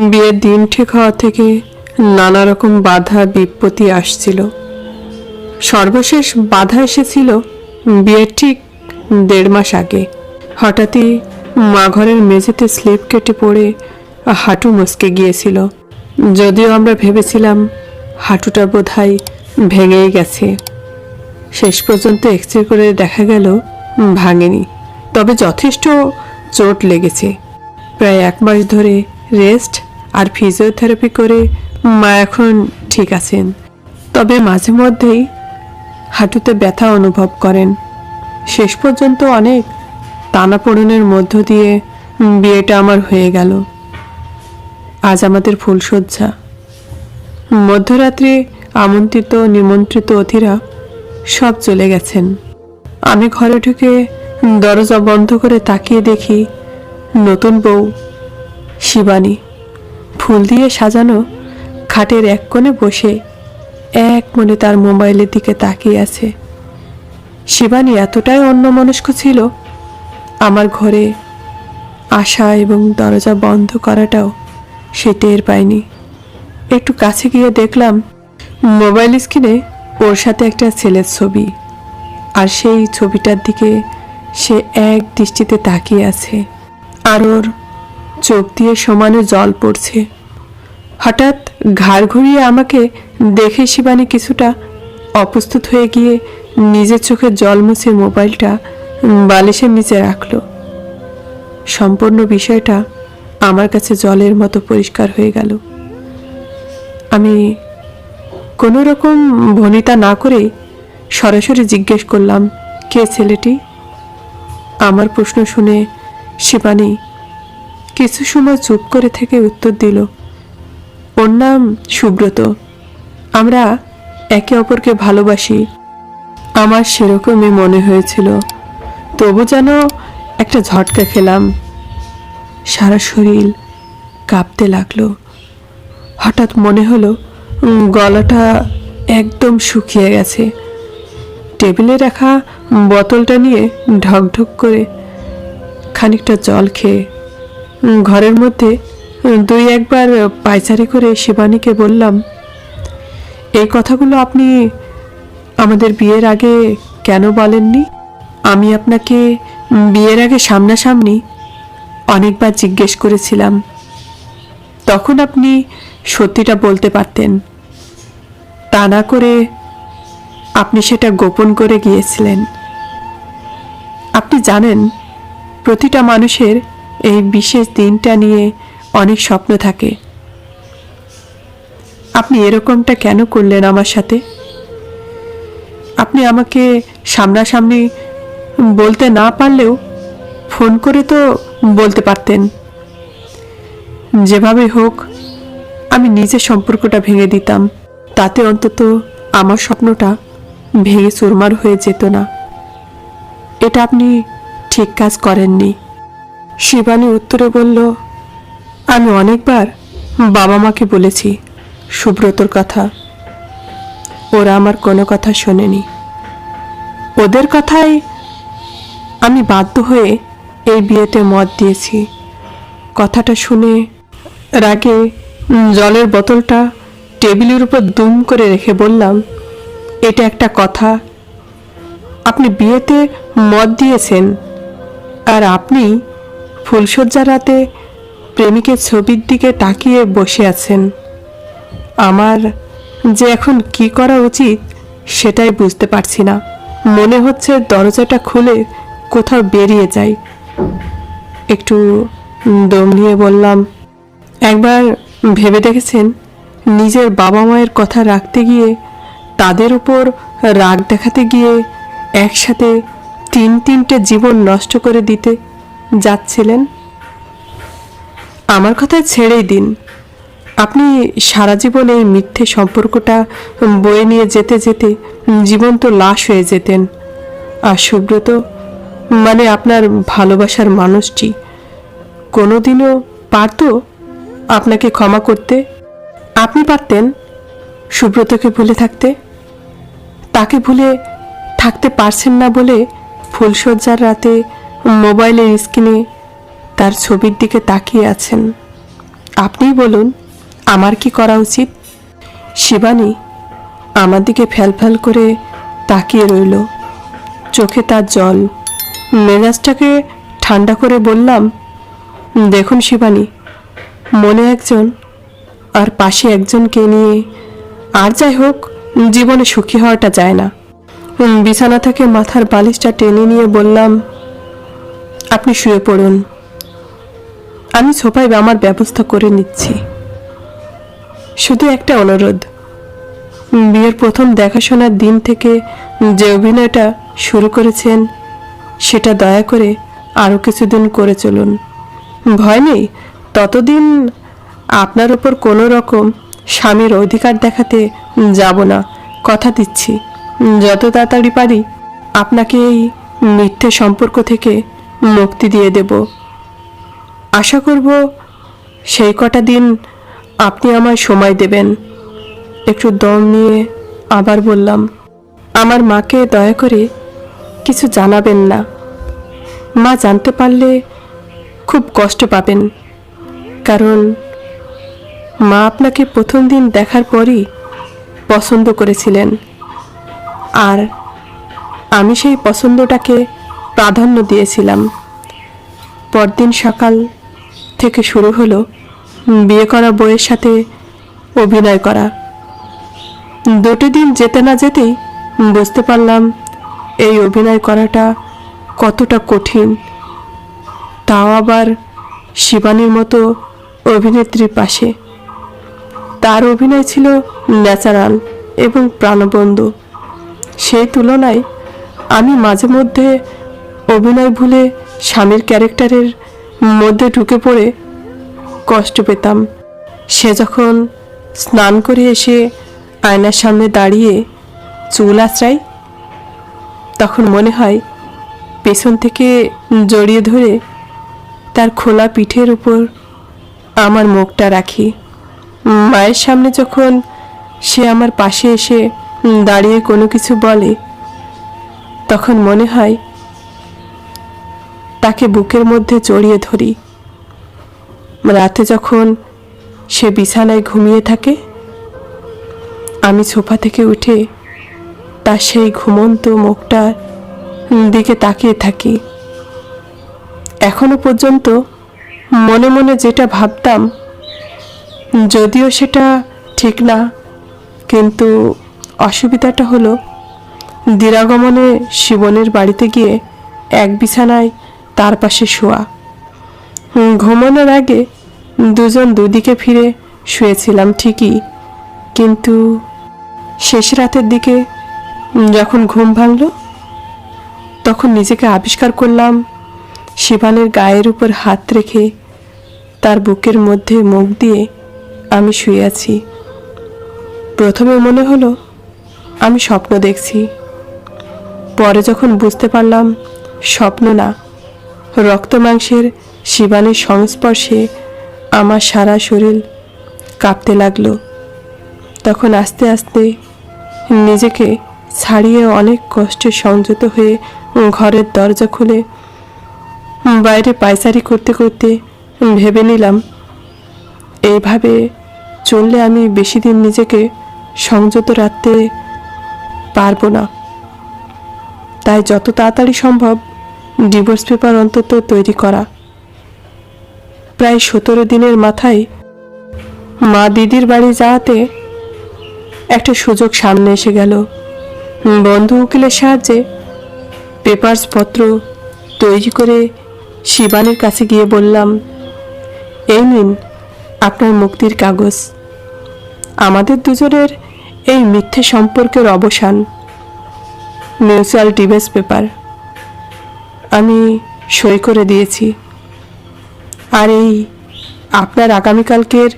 বিয়ের দিন ঠিক হওয়া থেকে নানা রকম বাধা বিপত্তি আসছিল। সর্বশেষ বাধা এসেছিল বিয়ের ঠিক 1.5 মাস আগে। হঠাৎই মা ঘরের মেঝেতে স্লিপ কেটে পড়ে হাঁটু মচকে গিয়েছিল। যদিও আমরা ভেবেছিলাম হাঁটুটা বোধহয় ভেঙেই গেছে, শেষ পর্যন্ত এক্সরে করে দেখা গেল ভাঙেনি, তবে যথেষ্ট চোট লেগেছে। প্রায় 1 মাস ধরে রেস্ট আর ফিজিওথেরাপি করে মা এখন ঠিক আছেন, তবে মাঝে মধ্যেই হাঁটুতে ব্যথা অনুভব করেন। শেষ পর্যন্ত অনেক টানাপোড়েনের মধ্য দিয়ে বিয়েটা আমার হয়ে গেল। আজ আমাদের ফুলশয্যা। মধ্যরাত্রে আমন্ত্রিত নিমন্ত্রিত অতিথিরা সব চলে গেছেন। আমি ঘরে ঢুকে দরজা বন্ধ করে তাকিয়ে দেখি নতুন বউ শিবানী ফুল দিয়ে সাজানো খাটের এক কোণে বসে এক মনে তার মোবাইলের দিকে তাকিয়ে আছে। শিবানী এতটাই অন্যমনস্ক ছিল, আমার ঘরে আসা এবং দরজা বন্ধ করাটাও সে টের পায়নি। একটু কাছে গিয়ে দেখলাম মোবাইল স্ক্রিনে ওর সাথে একটা ছেলের ছবি, আর সেই ছবিটার দিকে সে এক দৃষ্টিতে তাকিয়ে আছে, আর ওর চোখ দিয়ে সমানে জল পড়ছে। হঠাৎ ঘাড় ঘুরিয়ে আমাকে দেখে শিবানী কিছুটা অপ্রস্তুত হয়ে গিয়ে নিজের চোখে জল মুছে মোবাইলটা বালিশের নিচে রাখলো। সম্পূর্ণ বিষয়টা আমার কাছে জলের মতো পরিষ্কার হয়ে গেল। আমি কোনো রকম ভনিতা না করেই সরাসরি জিজ্ঞেস করলাম, কে ছেলেটি? আমার প্রশ্ন শুনে শিবানী কিছু সময় চুপ করে থেকে উত্তর দিল, ওর নাম সুব্রত। আমরা একে অপরকে ভালোবাসি। আমার সেরকমই মনে হয়েছিল, তবু যেন একটা ঝটকা খেলাম। সারা শরীর কাঁপতে লাগলো। হঠাৎ মনে হলো গলাটা একদম শুকিয়ে গেছে। টেবিলে রাখা বোতলটা নিয়ে ঢকঢক করে খানিকটা জল খেয়ে ঘরের মধ্যে 2-1 বার পায়চারি করে শিবানীকে বললাম, এই কথাগুলো আপনি আমাদের বিয়ের আগে কেন বলেননি? আমি আপনাকে বিয়ের আগে সামনাসামনি অনেকবার জিজ্ঞেস করেছিলাম, তখন আপনি সত্যিটা বলতে পারতেন। তা না করে আপনি সেটা গোপন করে গিয়েছিলেন। আপনি জানেন, প্রতিটা মানুষের এই বিশেষ দিনটা নিয়ে অনেক স্বপ্ন থাকে। আপনি এরকমটা কেন করলেন আমার সাথে? আপনি আমাকে সামনাসামনি বলতে না পারলেও ফোন করে তো বলতে পারতেন। যেভাবে হোক আমি নিজের সম্পর্কটা ভেঙে দিতাম, তাতে অন্তত আমার স্বপ্নটা ভেঙে চুরমার হয়ে যেত না। এটা আপনি ঠিক কাজ করেননি। শিবানী উত্তরে বলল, আমি অনেকবার বাবা মাকে বলেছি সুব্রতর কথা, ওরা আমার কোনো কথা শোনেনি। ওদের কথায় আমি বাধ্য হয়ে এই বিয়েতে মত দিয়েছি। কথাটা শুনে রাগে জলের বোতলটা টেবিলের উপর দুম করে রেখে বললাম, এটা একটা কথা? আপনি বিয়েতে মত দিয়েছেন, আর আপনি ফুলশয্যা রাতে প্রেমিকের ছবির দিকে তাকিয়ে বসে আছেন। আমার যে এখন কি করা উচিত সেটাই বুঝতে পারছি না। মনে হচ্ছে দরজাটা খুলে কোথাও বেরিয়ে যাই। একটু দম নিয়ে বললাম, একবার ভেবে দেখেছেন নিজের বাবা মায়ের কথা রাখতে গিয়ে, তাদের উপর রাগ দেখাতে গিয়ে একসাথে 3-3টে জীবন নষ্ট করে দিতে যাচ্ছিলেন? আমার কথা ছেড়েই দিন, আপনি সারা জীবন এই মিথ্যে সম্পর্কটা বয়ে নিয়ে যেতে যেতে জীবন্ত লাশ হয়ে যেতেন। আর সুব্রত মানে আপনার ভালোবাসার মানুষটি কোনোদিনও পারতো আপনাকে ক্ষমা করতে? আপনি পারতেন সুব্রতকে ভুলে থাকতে? তাকে ভুলে থাকতে পারছেন না বলে ফুলশয্যার রাতে মোবাইলের স্ক্রিনে তার ছবির দিকে তাকিয়ে আছেন। আপনিই বলুন আমার কি করা উচিত। শিবানী আমার দিকে ফ্যালফ্যাল করে তাকিয়ে রইল, চোখে তার জল। মেজাজটাকে ঠান্ডা করে বললাম, দেখুন শিবানী, মনে একজন আর পাশে একজনকে নিয়ে আর যাই হোক জীবনে সুখী হওয়াটা যায় না। বিছানা থেকে মাথার বালিশটা টেনে নিয়ে বললাম, আপনি শুয়ে পড়ুন, আমি সোফায় আমার ব্যবস্থা করে নিচ্ছি। শুধু একটা অনুরোধ, বিয়ের প্রথম দেখাশোনার দিন থেকে যে অভিনয়টা শুরু করেছেন সেটা দয়া করে আরও কিছুদিন করে চলুন। ভয় নেই, ততদিন আপনার ওপর কোনো রকম স্বামীর অধিকার দেখাতে যাব না, কথা দিচ্ছি। যত তাড়াতাড়ি পারি আপনাকে এই মিথ্যে সম্পর্ক থেকে মুক্তি দিয়ে দেব। আশা করব সেই কটা দিন আপনি আমায় সময় দেবেন। একটু দম নিয়ে আবার বললাম, আমার মাকে দয়া করে কিছু জানাবেন না। মা জানতে পারলে খুব কষ্ট পাবেন, কারণ মা আপনাকে প্রথম দিন দেখার পরই পছন্দ করেছিলেন, আর আমি সেই পছন্দটাকে প্রাধান্য দিয়েছিলাম। পরদিন সকাল থেকে শুরু হলো বিয়ে করা বউয়ের সাথে অভিনয় করা। দুটো দিন যেতে না যেতেই বুঝতে পারলাম এই অভিনয় করাটা কতটা কঠিন, তাও আবার শিবানীর মতো অভিনেত্রীর পাশে। তার অভিনয় ছিল ন্যাচারাল এবং প্রাণবন্ত। সেই তুলনায় আমি মাঝে মধ্যে অভিনয় ভুলে স্বামীর ক্যারেক্টারের মধ্যে ঢুকে পড়ে কষ্ট পেতাম। সে যখন স্নান করে এসে আয়নার সামনে দাঁড়িয়ে চুল আঁচড়াই, তখন মনে হয় পেছন থেকে জড়িয়ে ধরে তার খোলা পিঠের উপর আমার মুখটা রাখি। মায়ের সামনে যখন সে আমার পাশে এসে দাঁড়িয়ে কোনো কিছু বলে, তখন মনে হয় তাকে বুকের মধ্যে জড়িয়ে ধরি। রাতে যখন সে বিছানায় ঘুমিয়ে থাকে, আমি সোফা থেকে উঠে তার সেই ঘুমন্ত মুখটার দিকে তাকিয়ে থাকি। এখনো পর্যন্ত মনে মনে যেটা ভাবতাম, যদিও সেটা ঠিক না, কিন্তু অসুবিধাটা হলো দিরাগমনে শিবনের বাড়িতে গিয়ে এক বিছানায় তার পাশে শোয়া। ঘুমানোর আগে দুজন দুদিকে ফিরে শুয়েছিলাম ঠিকই, কিন্তু শেষ রাতের দিকে যখন ঘুম ভাঙল, তখন নিজেকে আবিষ্কার করলাম শিবানের গায়ের উপর হাত রেখে তার বুকের মধ্যে মুখ দিয়ে আমি শুয়ে আছি। প্রথমে মনে হলো আমি স্বপ্ন দেখছি, পরে যখন বুঝতে পারলাম স্বপ্ন না, রক্ত মাংসের শিবানীর সংস্পর্শে আমার সারা শরীর কাঁপতে লাগলো। তখন আস্তে আস্তে নিজেকে ছাড়িয়ে অনেক কষ্টে সংযত হয়ে ঘরের দরজা খুলে বাইরে পায়চারি করতে করতে ভেবে নিলাম, এইভাবে চললে আমি বেশি দিন নিজেকে সংযত রাখতে পারবো না। তাই যত তাড়াতাড়ি সম্ভব ডিভোর্স পেপার অন্তত তৈরি করা। প্রায় 17 দিনের মাথায় মা দিদির বাড়ি যাওয়াতে একটা সুযোগ সামনে এসে গেল। বন্ধু উকিলের সাহায্যে পেপারস পত্র তৈরি করে শিবানীর কাছে গিয়ে বললাম, এই নিন আপনার মুক্তির কাগজ, আমাদের দুজনের এই মিথ্যে সম্পর্কের অবসান, মিউচুয়াল ডিভোর্স পেপার। আমি সই করে দিয়েছি, আর এই আপনার আগামীকালকের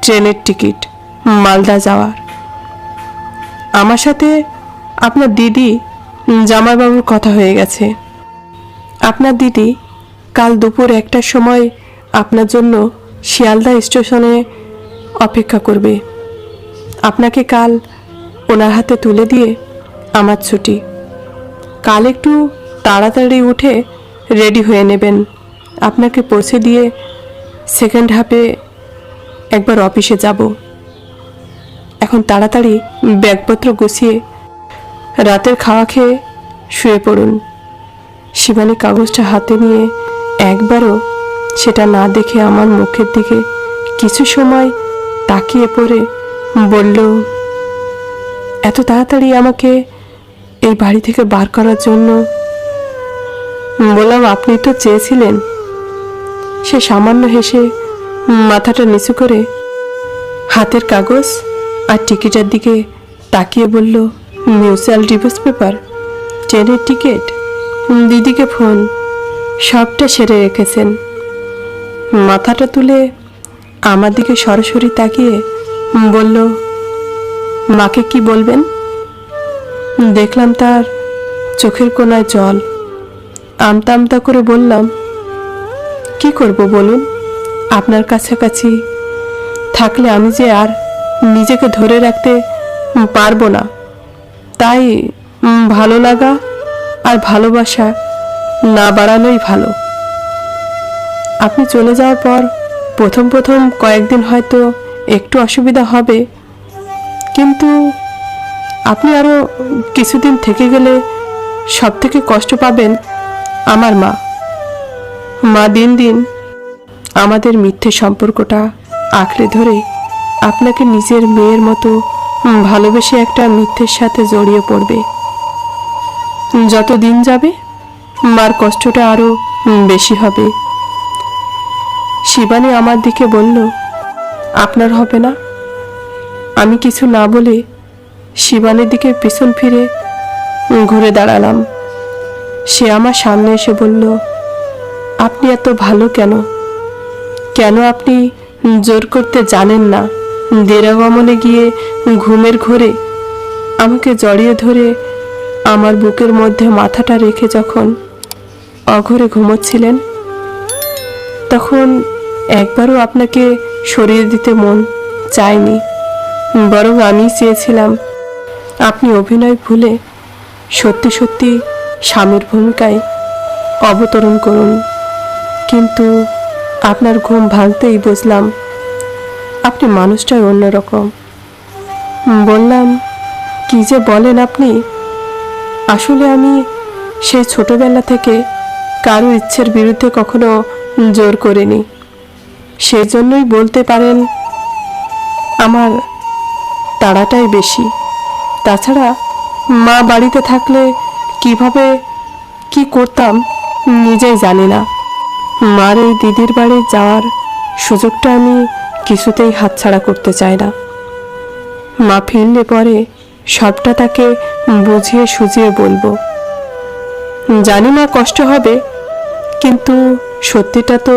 ট্রেনের টিকিট মালদা যাওয়ার। আমার সাথে আপনার দিদি জামাইবাবুর কথা হয়ে গেছে। আপনার দিদি কাল দুপুর 1টার সময় আপনার জন্য শিয়ালদা স্টেশনে অপেক্ষা করবে। আপনাকে কাল ওনার হাতে তুলে দিয়ে আমার ছুটি। কাল একটু তাড়াতাড়ি উঠে রেডি হয়ে নেবেন। আপনাকে পৌঁছে দিয়ে সেকেন্ড হাফে একবার অফিসে যাব। এখন তাড়াতাড়ি ব্যাগপত্র গুছিয়ে রাতের খাওয়া খেয়ে শুয়ে পড়ুন। শিবানী কাগজটা হাতে নিয়ে একবারও সেটা না দেখে আমার মুখের দিকে কিছু সময় তাকিয়ে পড়ে বলল, এত তাড়াতাড়ি আমাকে এই বাড়ি থেকে বার করার জন্য? বললাম, আপনি তো চেয়েছিলেন। সে সামান্য হেসে মাথাটা নিচু করে হাতের কাগজ আর টিকিটের দিকে তাকিয়ে বলল, মিউচুয়াল ডিভোর্স পেপার, ট্রেনের টিকিট, দিদিকে ফোন, সবটা সেরে রেখেছেন। মাথাটা তুলে আমার দিকে সরাসরি তাকিয়ে বলল, মাকে কি বলবেন? দেখলাম তার চোখের কোণায় জল। আমতা আমতা করে বললাম, কি করব বলুন? আপনার কাছাকাছি থাকলে আমি যে আর নিজেকে ধরে রাখতে পারবো না। তাই ভালো লাগা আর ভালোবাসা না বাড়ানোই ভালো। আপনি চলে যাওয়ার পর প্রথম প্রথম কয়েকদিন হয়তো একটু অসুবিধা হবে, কিন্তু আপনি আরও কিছুদিন থেকে গেলে সব থেকে কষ্ট পাবেন আমার মা। মা দিন দিন আমাদের মিথ্যে সম্পর্কটা আঁকড়ে ধরে আপনাকে নিজের মেয়ের মতো ভালোবেসে একটা মিথ্যের সাথে জড়িয়ে পড়বে। যত দিন যাবে মার কষ্টটা আরও বেশি হবে। শিবানী আমার দিকে বলল, আপনার হবে না? আমি কিছু না বলে শিবানীর দিকে পিছন ফিরে ঘুরে দাঁড়ালাম। সে আমার সামনে এসে বলল, আপনি এত ভালো কেন? কেন আপনি জোর করতে জানেন না? দেরাগমনে গিয়ে ঘুমের ঘোরে আমাকে জড়িয়ে ধরে আমার বুকের মধ্যে মাথাটা রেখে যখন অঘরে ঘুমোচ্ছিলেন, তখন একবারও আপনাকে সরিয়ে দিতে মন চায়নি। বরং আমি চেয়েছিলাম আপনি অভিনয় ভুলে সত্যি সত্যি স্বামীর ভূমিকায় অবতরণ করুন। কিন্তু আপনার ঘুম ভাঙতেই বুঝলাম আপনি মানুষটাই অন্যরকম। বললাম, কি যে বলেন আপনি? আসলে আমি সেই ছোটবেলা থেকে কারো ইচ্ছের বিরুদ্ধে কখনো জোর করিনি। সেজন্যই বলতে পারেন আমার তাড়াটাই বেশি। তাছাড়া মা বাড়িতে থাকলে কিভাবে কি করতাম নিজেই জানি না। মার এই দিদির বাড়ি যাওয়ার সুযোগটা আমি কিছুতেই হাতছাড়া করতে চাই না। মা ফিরলে পরে সবটা তাকে বুঝিয়ে সুঝিয়ে বলবো। জানি না কষ্ট হবে, কিন্তু সত্যিটা তো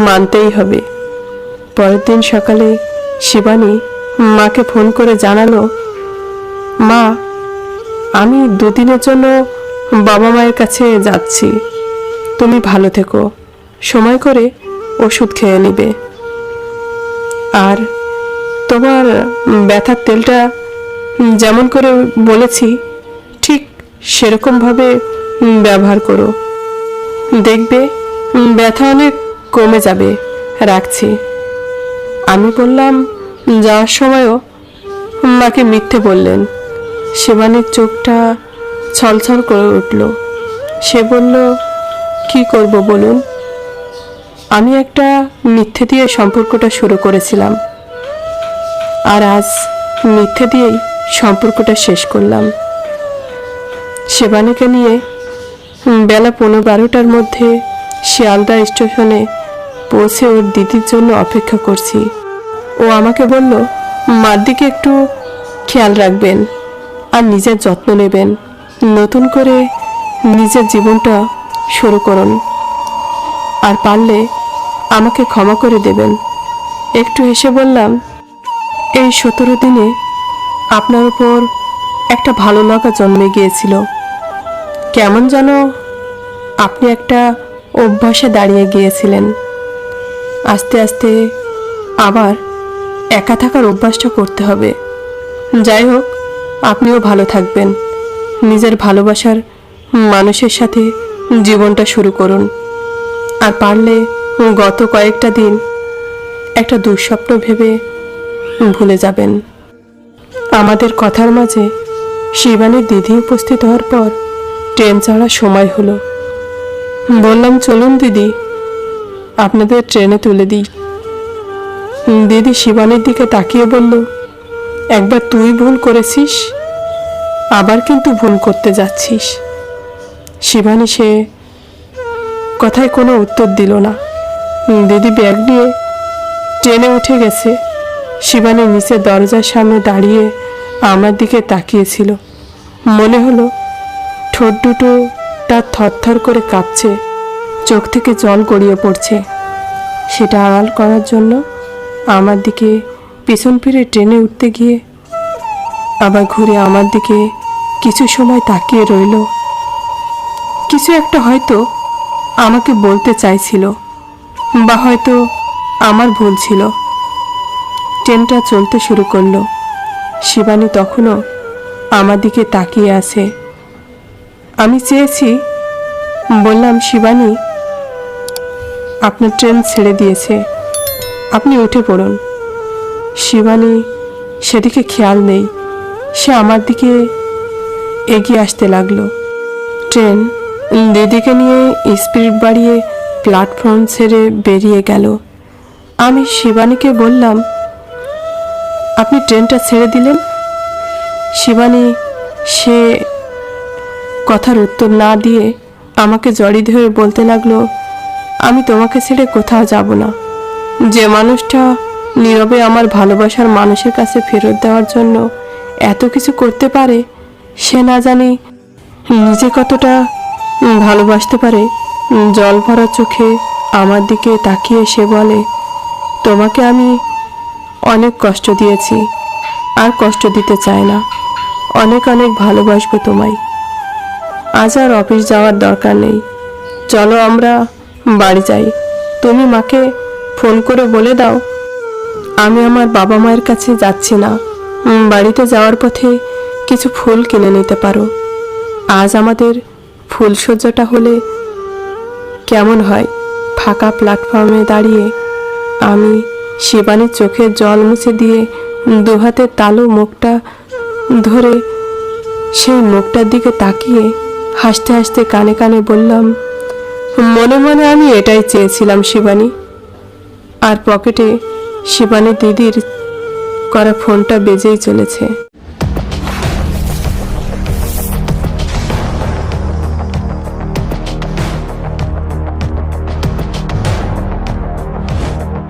মানতেই হবে। পরের দিন সকালে শিবানী মাকে ফোন করে জানালো, মা, আমি দুদিনের জন্য বাবা মায়ের কাছে যাচ্ছি। তুমি ভালো থেকো, সময় করে ওষুধ খেয়ে নিবে। আর তোমার ব্যথার তেলটা যেমন করে বলেছি ঠিক সেরকমভাবে ব্যবহার করো, দেখবে ব্যথা অনেক কমে যাবে। রাখছি। আমি বললাম, যাওয়ার সময়ও মাকে মিথ্যে বললেন। শিবানীর চোখটা ছলছল করে উঠল। সে বলল, কি করব বলুন? আমি একটা মিথ্যে দিয়ে সম্পর্কটা শুরু করেছিলাম, আর আজ মিথ্যে দিয়েই সম্পর্কটা শেষ করলাম। শিবানীকে নিয়ে বেলা 11:30টার মধ্যে শিয়ালদা স্টেশনে পৌঁছে ওর দিদির জন্য অপেক্ষা করছি। ও আমাকে বলল, মার দিকে একটু খেয়াল রাখবেন আর নিজের যত্ন নেবেন। নতুন করে নিজের জীবনটা শুরু করুন, আর পারলে আমাকে ক্ষমা করে দেবেন। একটু হেসে বললাম, এই 17 দিনে আপনার উপর একটা ভালো লাগা জন্মে গিয়েছিল। কেমন যেন আপনি একটা অভ্যাসে দাঁড়িয়ে গিয়েছিলেন। আস্তে আস্তে আবার একা থাকার অভ্যাসটা করতে হবে। যাই হোক, আপনিও ভালো থাকবেন। নিজের ভালোবাসার মানুষের সাথে জীবনটা শুরু করুন। আর পারলে গত কয়েকটা দিন একটা দুঃস্বপ্ন ভেবে ভুলে যাবেন। আমাদের কথার মাঝে শিবানীর দিদি উপস্থিত হওয়ার পর ট্রেন চড়ার সময় হলো। বললাম, চলুন দিদি, আপনাদের ট্রেনে তুলে দিই। দিদি শিবানীর দিকে তাকিয়ে বলল, একবার তুই ভুল করেছিস, আবার কিন্তু ভুল করতে যাচ্ছিস। শিবানী সে কথায় কোনো উত্তর দিল না। দিদি ব্যাগ নিয়ে ট্রেনে উঠে গেছে। শিবানী নিচে দরজার সামনে দাঁড়িয়ে আমার দিকে তাকিয়েছিল। মনে হলো ঠোঁট দুটো তার থরথর করে কাঁপছে, চোখ থেকে জল গড়িয়ে পড়ছে। সেটা আড়াল করার জন্য আমার দিকে পিছন ফিরে ট্রেনে উঠতে গিয়ে আবার ঘুরে আমার দিকে কিছু সময় তাকিয়ে রইল। কিছু একটা হয়তো আমাকে বলতে চাইছিল, বা হয়তো আমার ভুল ছিল। ট্রেনটা চলতে শুরু করলো। শিবানী তখনও আমার দিকে তাকিয়ে আছে। আমি চেয়েছি, বললাম, শিবানী, আপনার ট্রেন ছেড়ে দিয়েছে, আপনি উঠে পড়ুন। শিবানী সেদিকে খেয়াল নেই, সে আমার দিকে এগিয়ে আসতে লাগলো। ট্রেন দিদিকে নিয়ে স্পিড বাড়িয়ে প্ল্যাটফর্ম ছেড়ে বেরিয়ে গেল। আমি শিবানীকে বললাম, আপনি ট্রেনটা ছেড়ে দিলেন। শিবানী সে কথার উত্তর না দিয়ে আমাকে জড়িয়ে ধরে বলতে লাগলো, আমি তোমাকে ছেড়ে কোথাও যাব না। যে মানুষটা নীরবে আমার ভালোবাসার মানুষের কাছে ফেরত দেওয়ার জন্য এত কিছু করতে পারে, সে না জানি নিজে কতটা ভালোবাসতে পারে। জল ভরা চোখে আমার দিকে তাকিয়ে সে বলে, তোমাকে আমি অনেক কষ্ট দিয়েছি, আর কষ্ট দিতে চাই না। অনেক অনেক ভালোবাসবো তোমায়। আজ আর অফিস যাওয়ার দরকার নেই, চলো আমরা বাড়ি যাই। তুমি মাকে ফোন করে বলে দাও আমি আমার বাবা মায়ের কাছে যাচ্ছি না। বাড়িতে যাওয়ার পথে কিছু ফুল কিনে নিতে পারো। আজ আমাদের ফুলসজ্জাটা হলে কেমন হয়? ফাঁকা প্ল্যাটফর্মে দাঁড়িয়ে আমি শিবানীর চোখের জল মুছে দিয়ে দুহাতের তালু মুখটা ধরে সেই মুখটার দিকে তাকিয়ে হাসতে হাসতে কানে কানে বললাম, মনে মনে আমি এটাই চেয়েছিলাম শিবানী। আর পকেটে শিবানী দিদির করা ফোনটা বেজেই চলেছে।